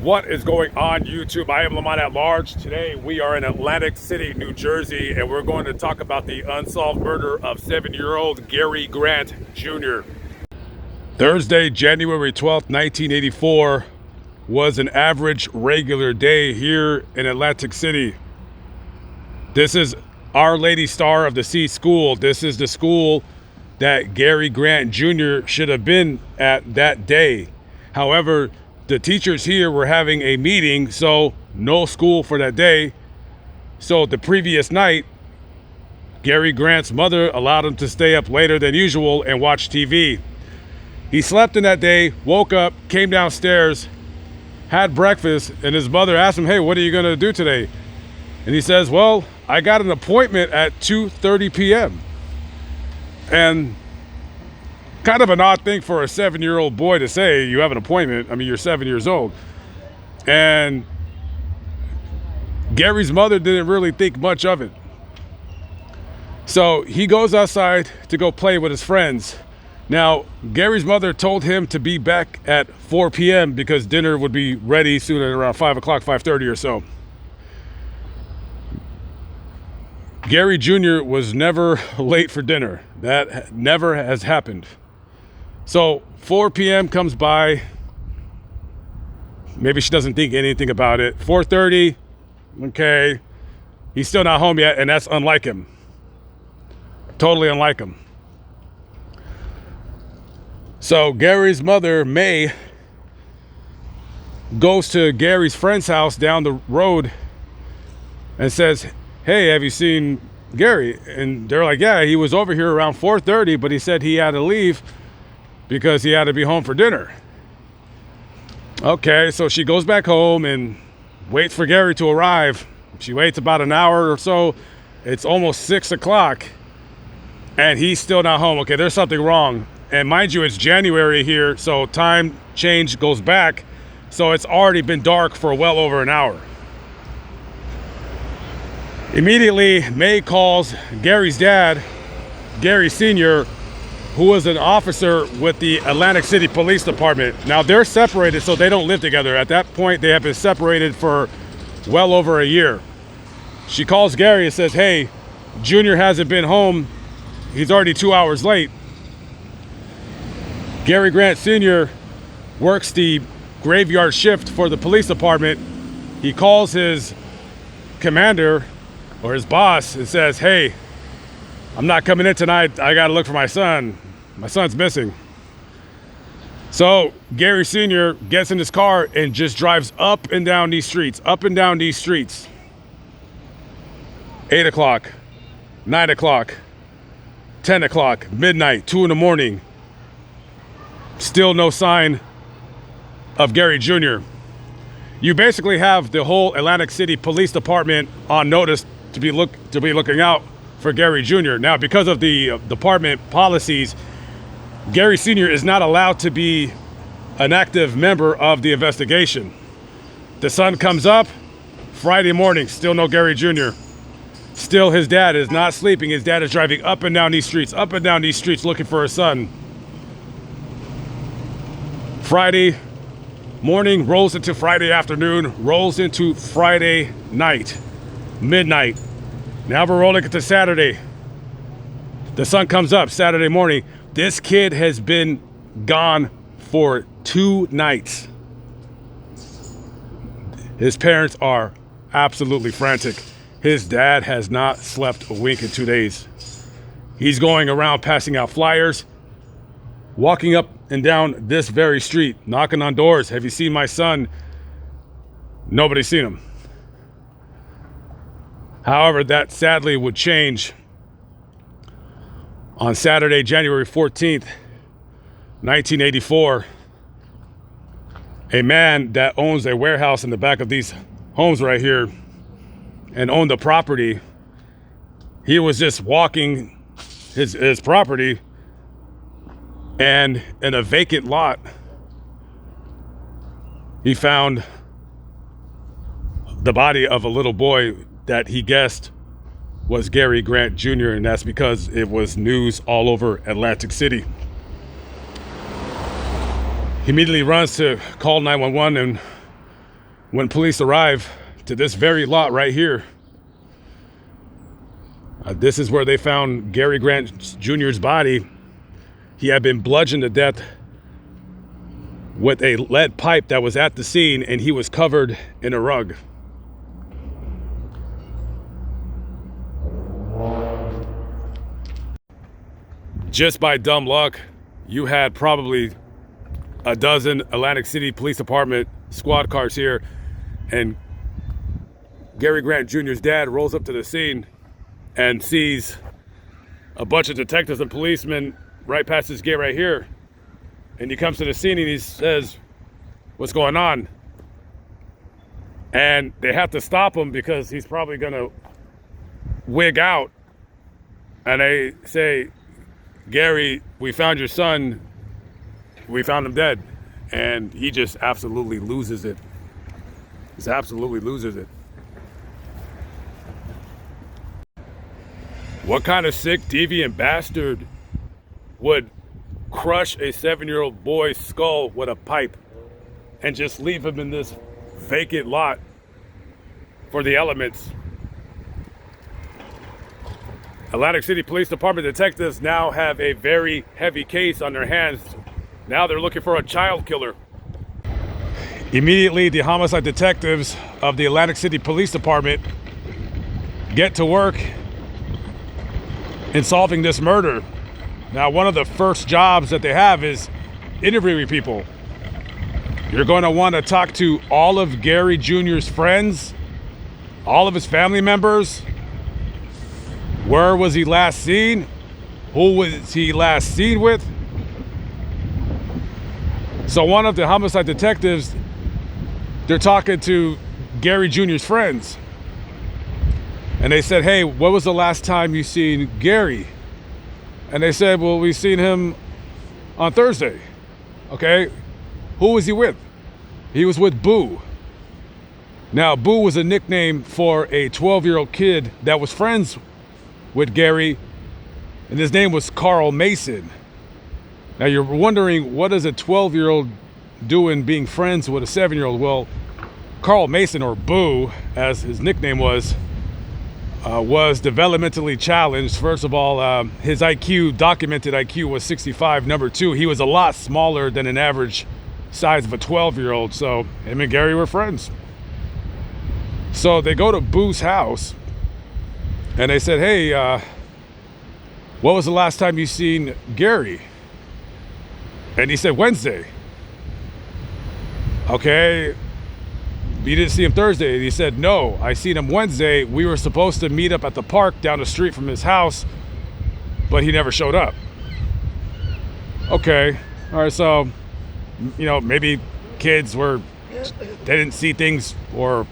What is going on, YouTube? I am Lamont at large. Today we are in Atlantic City, New Jersey, and we're going to talk about the unsolved murder of 7-year-old Gary Grant Jr. Thursday, January 12th, 1984 was an average regular day here in Atlantic City. This is Our Lady Star of the Sea School. This is the school that Gary Grant Jr. should have been at that day. However, the teachers here were having a meeting, so no school for that day. So the previous night, Gary Grant's mother allowed him to stay up later than usual and watch TV. He slept in that day, woke up, came downstairs, had breakfast, and his mother asked him, "Hey, what are you gonna do today?" And he says, "Well, I got an appointment at 2:30 p.m. And kind of an odd thing for a 7-year-old boy to say, you have an appointment. I mean, you're 7 years old. And Gary's mother didn't really think much of it. So he goes outside to go play with his friends. Now, Gary's mother told him to be back at 4 p.m. because dinner would be ready soon at around 5 o'clock, 5:30 or so. Gary Jr. was never late for dinner. That never has happened. So 4 p.m. comes by. Maybe she doesn't think anything about it. 4:30, okay. He's still not home yet, and that's unlike him. Totally unlike him. So Gary's mother, May, goes to Gary's friend's house down the road and says, "Hey, have you seen Gary?" And they're like, "Yeah, he was over here around 4:30, but he said he had to leave because he had to be home for dinner." Okay, so she goes back home and waits for Gary to arrive. She waits about an hour or so. It's almost 6 o'clock and he's still not home. Okay, there's something wrong. And mind you, it's January here, so time change goes back. So it's already been dark for well over an hour. Immediately, May calls Gary's dad, Gary Sr., who was an officer with the Atlantic City Police Department. Now they're separated, so they don't live together. At that point, they have been separated for well over a year. She calls Gary and says, "Hey, Junior hasn't been home. He's already 2 hours late." Gary Grant Sr. works the graveyard shift for the police department. He calls his commander or his boss and says, "Hey, I'm not coming in tonight. I gotta look for my son. My son's missing." So Gary Sr. gets in his car and just drives up and down these streets, 8 o'clock, 9 o'clock, 10 o'clock, midnight, 2 in the morning. Still no sign of Gary Jr. You basically have the whole Atlantic City Police Department on notice to be looking out for Gary Jr. Now, because of the department policies, Gary Sr. is not allowed to be an active member of the investigation. The sun comes up, Friday morning, still no Gary Jr. Still, his dad is not sleeping. His dad is driving up and down these streets looking for his son. Friday morning rolls into Friday afternoon, rolls into Friday night, midnight. Now we're rolling into Saturday. The sun comes up Saturday morning. This kid has been gone for 2 nights. His parents are absolutely frantic. His dad has not slept a wink in 2 days. He's going around passing out flyers, walking up and down this very street, knocking on doors. "Have you seen my son?" Nobody's seen him. However, that sadly would change on Saturday, January 14th, 1984. A man that owns a warehouse in the back of these homes right here and owned the property, he was just walking his property, and in a vacant lot, he found the body of a little boy that he guessed was Gary Grant Jr., and that's because it was news all over Atlantic City. He immediately runs to call 911, and When police arrive to this very lot right here, this is where they found Gary Grant Jr.'s body. He had been bludgeoned to death with a lead pipe that was at the scene, and he was covered in a rug. Just by dumb luck, you had probably a dozen Atlantic City Police Department squad cars here, and Gary Grant Jr.'s dad rolls up to the scene and sees a bunch of detectives and policemen right past this gate right here. And he comes to the scene and he says, "What's going on?" And they have to stop him because he's probably gonna wig out. And they say, "Gary, we found your son. We found him dead." And he just absolutely loses it. He absolutely loses it. What kind of sick, deviant bastard would crush a 7-year-old boy's skull with a pipe and just leave him in this vacant lot for the elements? Atlantic City Police Department detectives now have a very heavy case on their hands. Now they're looking for a child killer. Immediately, the homicide detectives of the Atlantic City Police Department get to work in solving this murder. Now, one of the first jobs that they have is interviewing people. You're going to want to talk to all of Gary Jr.'s friends, all of his family members. Where was he last seen? Who was he last seen with? So one of the homicide detectives, they're talking to Gary Jr.'s friends. And they said, "Hey, what was the last time you seen Gary?" And they said, "Well, we seen him on Thursday." Okay, who was he with? He was with Boo. Now, Boo was a nickname for a 12-year-old kid that was friends with Gary, and his name was Carl Mason. Now, you're wondering, what is a 12-year-old doing being friends with a 7-year-old? Well, Carl Mason, or Boo, as his nickname was developmentally challenged. First of all, his IQ, documented IQ, was 65. Number two, he was a lot smaller than an average size of a 12-year-old. So him and Gary were friends. So they go to Boo's house and they said, "Hey, what was the last time you seen Gary?" And he said, "Wednesday." "Okay, you didn't see him Thursday?" And he said, "No, I seen him Wednesday. We were supposed to meet up at the park down the street from his house, but he never showed up." Okay, all right, so, maybe kids they didn't see things, or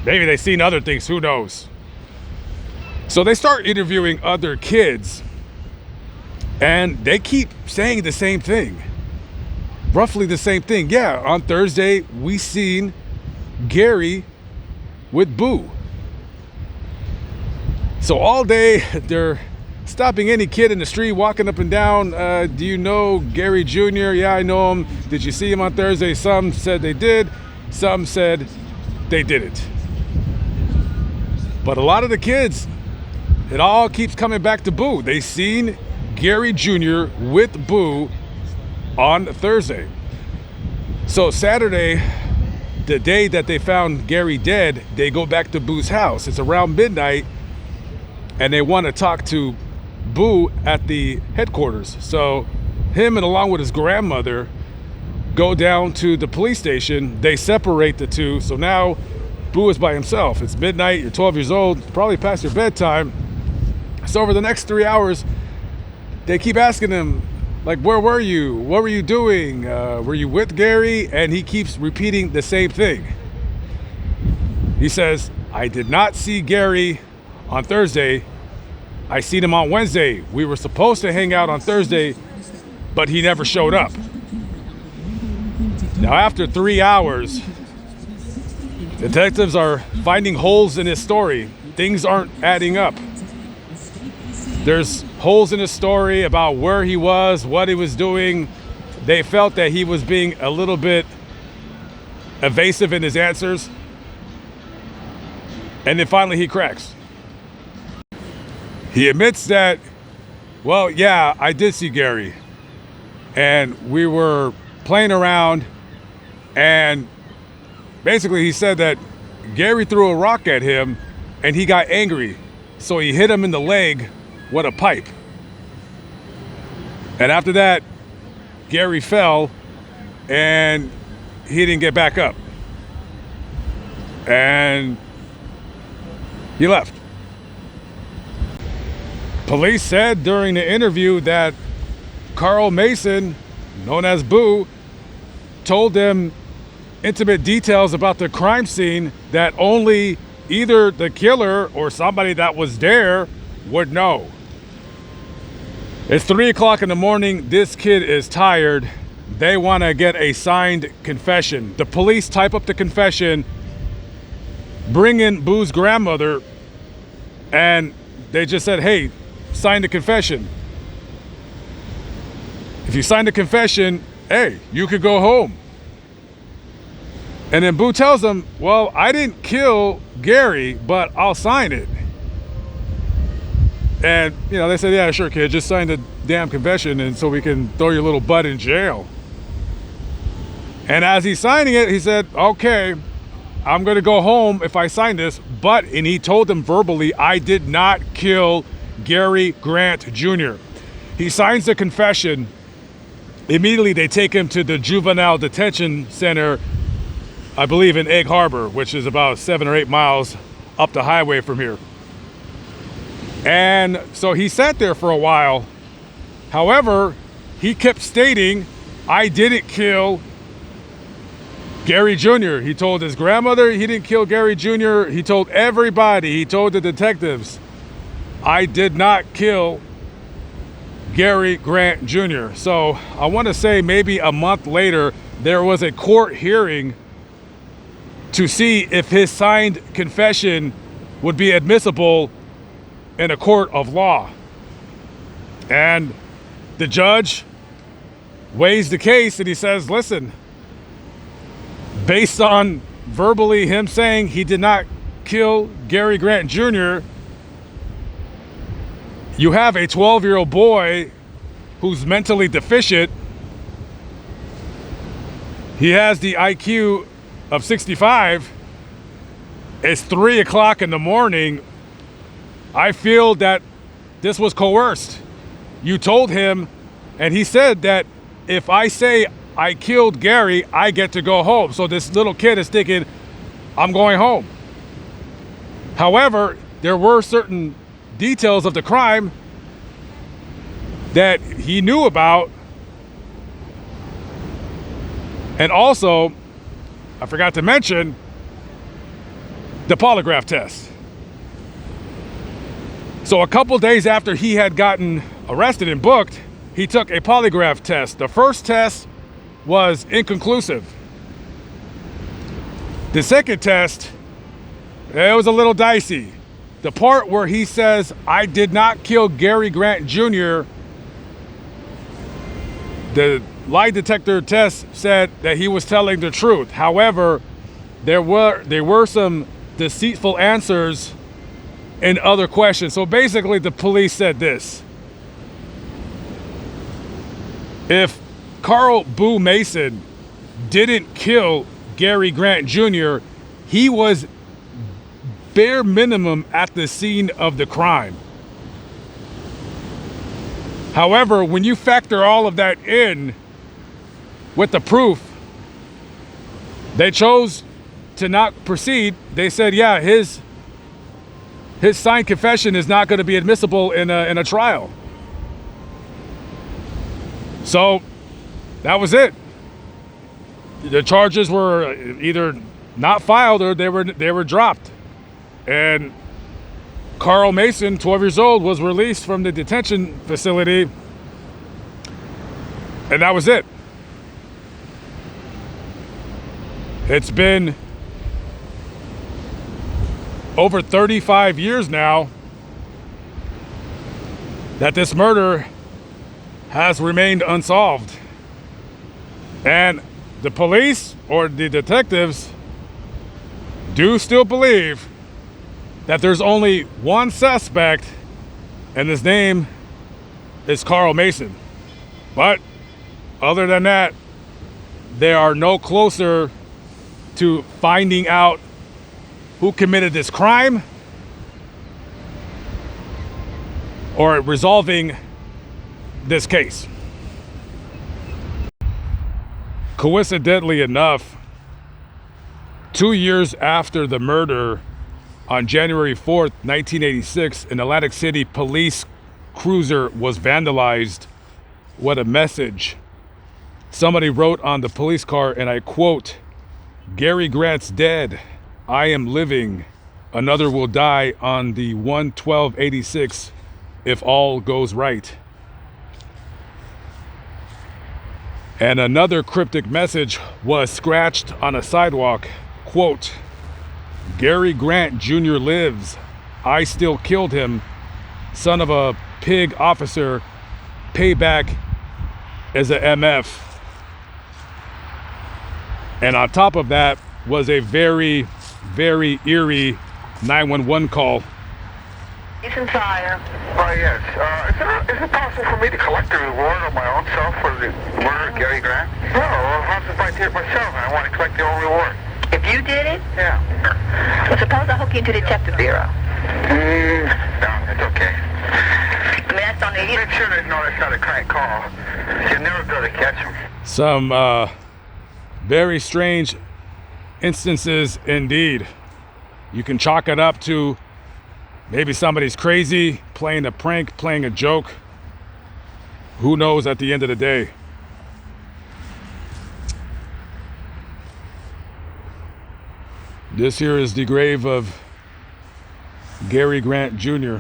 maybe they seen other things, who knows? So they start interviewing other kids, and they keep saying the same thing. Roughly the same thing. "Yeah, on Thursday, we seen Gary with Boo." So all day, they're stopping any kid in the street, walking up and down. "Do you know Gary Jr.? Yeah, I know him. Did you see him on Thursday?" Some said they did. Some said they didn't. But a lot of the kids, it all keeps coming back to Boo. They seen Gary Jr. with Boo on Thursday. So Saturday, the day that they found Gary dead, they go back to Boo's house. It's around midnight, and they want to talk to Boo at the headquarters. So him, and along with his grandmother, go down to the police station. They separate the two. So now Boo is by himself. It's midnight, you're 12 years old, probably past your bedtime. So over the next 3 hours, they keep asking him, like, "Where were you? What were you doing? Were you with Gary?" And he keeps repeating the same thing. He says, "I did not see Gary on Thursday. I seen him on Wednesday. We were supposed to hang out on Thursday, but he never showed up." Now, after 3 hours, detectives are finding holes in his story. Things aren't adding up. There's holes in his story about where he was, what he was doing. They felt that he was being a little bit evasive in his answers. And then finally he cracks. He admits that, well, yeah, I did see Gary. And we were playing around, and basically he said that Gary threw a rock at him and he got angry. So he hit him in the leg with a pipe. And after that, Gary fell and he didn't get back up. And he left. Police said during the interview that Carl Mason, known as Boo, told them intimate details about the crime scene that only either the killer or somebody that was there would know. It's 3 o'clock in the morning. This kid is tired. They want to get a signed confession. The police type up the confession, bring in Boo's grandmother, and they just said, hey, sign the confession. If you sign the confession, hey, you could go home. And then Boo tells them, well, I didn't kill Gary, but I'll sign it. And, you know, they said, yeah, sure, kid, just sign the damn confession and so we can throw your little butt in jail. And as he's signing it, he said, okay, I'm going to go home if I sign this. And he told them verbally, I did not kill Gary Grant Jr. He signs the confession. Immediately, they take him to the juvenile detention center, I believe in Egg Harbor, which is about 7 or 8 miles up the highway from here. And so he sat there for a while. However, he kept stating, I didn't kill Gary Jr. He told his grandmother he didn't kill Gary Jr. He told everybody, he told the detectives, I did not kill Gary Grant Jr. So I want to say maybe a month later, there was a court hearing to see if his signed confession would be admissible in a court of law. And the judge weighs the case and he says, listen, based on verbally him saying he did not kill Gary Grant Jr., you have a 12-year-old boy who's mentally deficient. He has the IQ of 65. It's 3 o'clock in the morning. I feel that this was coerced. You told him, and he said that if I say I killed Gary, I get to go home. So this little kid is thinking, I'm going home. However, there were certain details of the crime that he knew about. And also, I forgot to mention the polygraph test. So a couple days after he had gotten arrested and booked, he took a polygraph test. The first test was inconclusive. The second test, it was a little dicey. The part where he says, I did not kill Gary Grant Jr., the lie detector test said that he was telling the truth. However, there were some deceitful answers in other questions. So basically, the police said this: if Carl Boo Mason didn't kill Gary Grant Jr., he was bare minimum at the scene of the crime. However, when you factor all of that in with the proof, they chose to not proceed. They said, yeah, his signed confession is not going to be admissible in a trial. So that was it. The charges were either not filed or they were dropped. And Carl Mason, 12 years old, was released from the detention facility. And that was it. It's been over 35 years now that this murder has remained unsolved. And the police or the detectives do still believe that there's only one suspect, and his name is Carl Mason. But other than that, they are no closer to finding out who committed this crime or resolving this case. Coincidentally enough, 2 years after the murder, on January 4th, 1986, an Atlantic City police cruiser was vandalized. What a message. Somebody wrote on the police car, and I quote, "Gary Grant's dead. I am living. Another will die on the 1/12/86 if all goes right." And another cryptic message was scratched on a sidewalk. Quote, "Gary Grant Jr. lives. I still killed him. Son of a pig officer. Payback as a MF." And on top of that was a very, very eerie 911 call. Decent fire. Yes. Is it possible for me to collect the reward on my own self for the murder of Gary Grant? No, how if I did it myself and I want to collect the own reward? If you did it? Yeah. Well, suppose I hook you into the Detective Bureau. No, it's okay. I mean, that's on the... Make sure they know that's not a crank call. You'll never be able to catch them. Some very strange instances indeed. You can chalk it up to maybe somebody's crazy, playing a prank, playing a joke. Who knows at the end of the day? This here is the grave of Gary Grant Jr.